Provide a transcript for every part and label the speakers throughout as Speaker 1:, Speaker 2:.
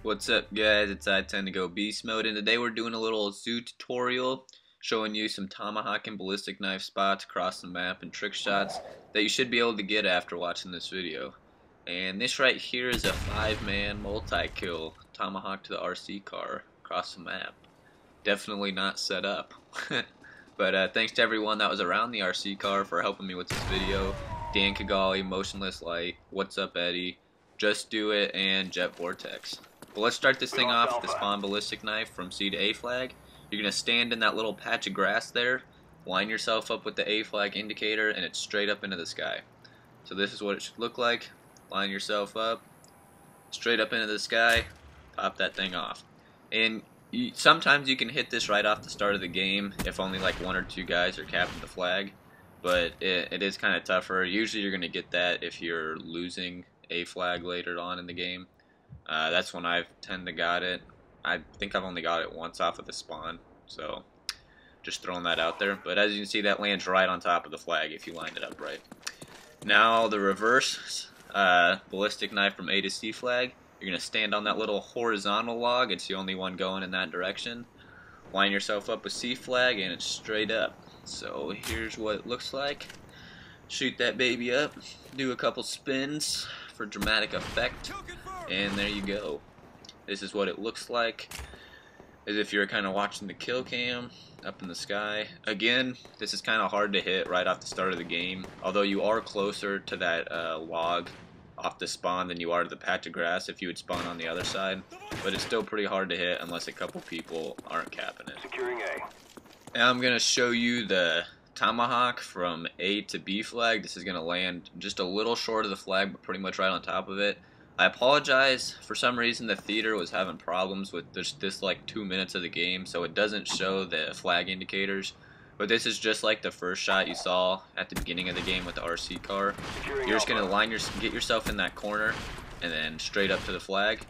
Speaker 1: What's up guys, it's iTend2GoBEASTMODE, and today we're doing a little zoo tutorial showing you some Tomahawk and Ballistic knife spots across the map and trick shots that you should be able to get after watching this video. And this right here is a 5-man multi-kill Tomahawk to the RC car across the map. Definitely not set up. But thanks to everyone that was around the RC car for helping me with this video. Dan Kigali, Motionless Light, What's Up Eddie, Just Do It, and Jet Vortex. Well, let's start this thing off with the spawn ballistic knife from C to A flag. You're going to stand in that little patch of grass there, line yourself up with the A flag indicator, and it's straight up into the sky. So this is what it should look like. Line yourself up, straight up into the sky, pop that thing off. And sometimes you can hit this right off the start of the game if only like 1 or 2 guys are capping the flag. But it is kind of tougher. Usually you're going to get that if you're losing A flag later on in the game. That's when I've tend to got it. I think I've only got it once off of the spawn, so just throwing that out there. But as you can see, that lands right on top of the flag if you line it up right. Now the reverse ballistic knife from A to C flag. You're going to stand on that little horizontal log. It's the only one going in that direction. Line yourself up with C flag and it's straight up. So here's what it looks like. Shoot that baby up, do a couple spins for dramatic effect, and there you go. This is what it looks like, as if you're kind of watching the kill cam up in the sky. Again, this is kind of hard to hit right off the start of the game, although you are closer to that log off the spawn than you are to the patch of grass if you would spawn on the other side, but it's still pretty hard to hit unless a couple people aren't capping it.
Speaker 2: Securing A.
Speaker 1: Now I'm going to show you the Tomahawk from A to B flag. This is going to land just a little short of the flag, but pretty much right on top of it. I apologize, for some reason the theater was having problems with this like 2 minutes of the game, so it doesn't show the flag indicators. But this is just like the first shot you saw at the beginning of the game with the RC car. You're just going to get yourself in that corner and then straight up to the flag.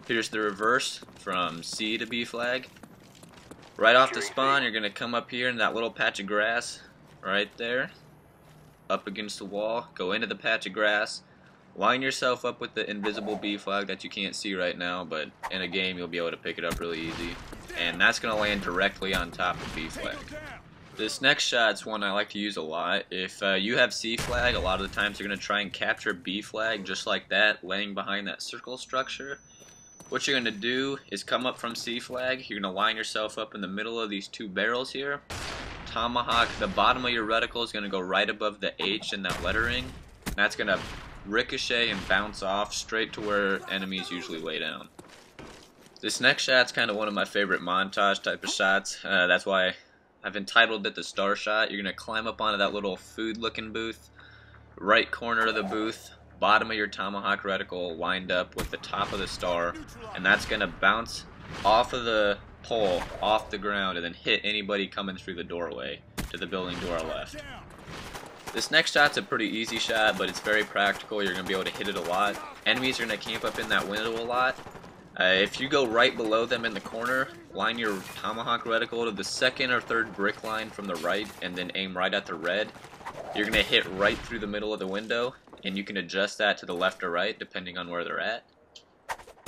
Speaker 1: Here's the reverse from C to B flag. Right off the spawn, you're going to come up here in that little patch of grass right there, up against the wall, go into the patch of grass, line yourself up with the invisible B flag that you can't see right now, but in a game you'll be able to pick it up really easy, and that's going to land directly on top of B flag. This next shot's one I like to use a lot. If you have C flag, a lot of the times you're going to try and capture B flag just like that, laying behind that circle structure. What you're going to do is come up from C flag, you're going to line yourself up in the middle of these 2 barrels here. Tomahawk, the bottom of your reticle is going to go right above the H in that lettering. And that's going to ricochet and bounce off straight to where enemies usually lay down. This next shot's kind of one of my favorite montage type of shots. That's why I've entitled it the star shot. You're going to climb up onto that little food looking booth, right corner of the booth, bottom of your Tomahawk reticle lined up with the top of the star, and that's going to bounce off of the pole, off the ground, and then hit anybody coming through the doorway to the building to our left. This next shot's a pretty easy shot, but it's very practical. You're going to be able to hit it a lot. Enemies are going to camp up in that window a lot. If you go right below them in the corner, line your Tomahawk reticle to the 2nd or 3rd brick line from the right, and then aim right at the red. You're going to hit right through the middle of the window, and you can adjust that to the left or right depending on where they're at.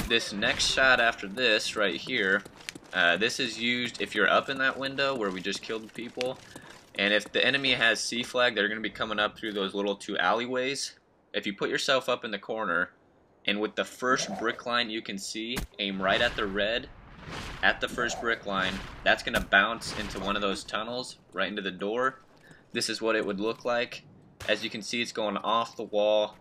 Speaker 1: This next shot after this right here, this is used if you're up in that window where we just killed people, and if the enemy has C flag, they're going to be coming up through those little 2 alleyways. If you put yourself up in the corner, and with the first brick line you can see, aim right at the red at the first brick line, that's going to bounce into one of those tunnels right into the door. This is what it would look like. As you can see, it's going off the wall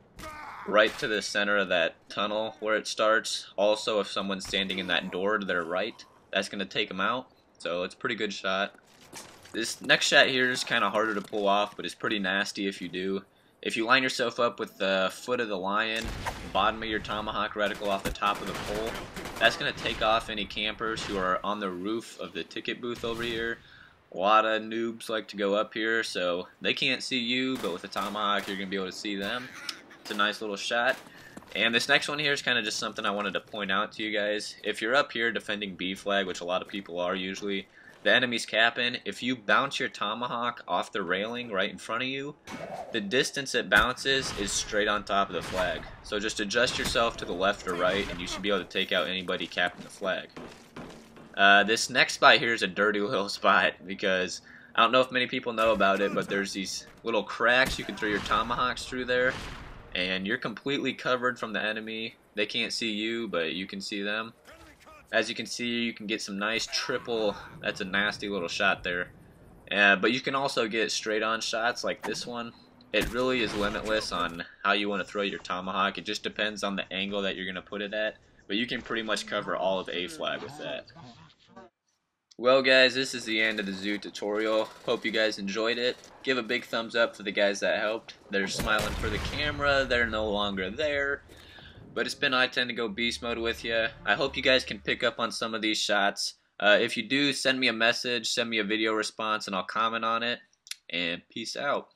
Speaker 1: right to the center of that tunnel where it starts. Also, if someone's standing in that door to their right, that's going to take them out. So it's a pretty good shot. This next shot here is kind of harder to pull off, but it's pretty nasty if you do. If you line yourself up with the foot of the lion, bottom of your Tomahawk reticle off the top of the pole, that's going to take off any campers who are on the roof of the ticket booth over here. A lot of noobs like to go up here, so they can't see you, but with the Tomahawk you're going to be able to see them. It's a nice little shot. And this next one here is kind of just something I wanted to point out to you guys. If you're up here defending B flag, which a lot of people are usually, the enemy's capping, if you bounce your tomahawk off the railing right in front of you, the distance it bounces is straight on top of the flag. So just adjust yourself to the left or right, and you should be able to take out anybody capping the flag. This next spot here is a dirty little spot, because I don't know if many people know about it, but there's these little cracks you can throw your tomahawks through there, and you're completely covered from the enemy. They can't see you, but you can see them. As you can see, you can get some nice triple. That's a nasty little shot there. But you can also get straight on shots like this one. It really is limitless on how you want to throw your tomahawk. It just depends on the angle that you're going to put it at. But you can pretty much cover all of A flag with that. Well guys, this is the end of the zoo tutorial. Hope you guys enjoyed it. Give a big thumbs up for the guys that helped. They're smiling for the camera. They're no longer there. But it's been iTend2GoBeastMODE with you. I hope you guys can pick up on some of these shots. If you do, send me a message, send me a video response, and I'll comment on it. And peace out.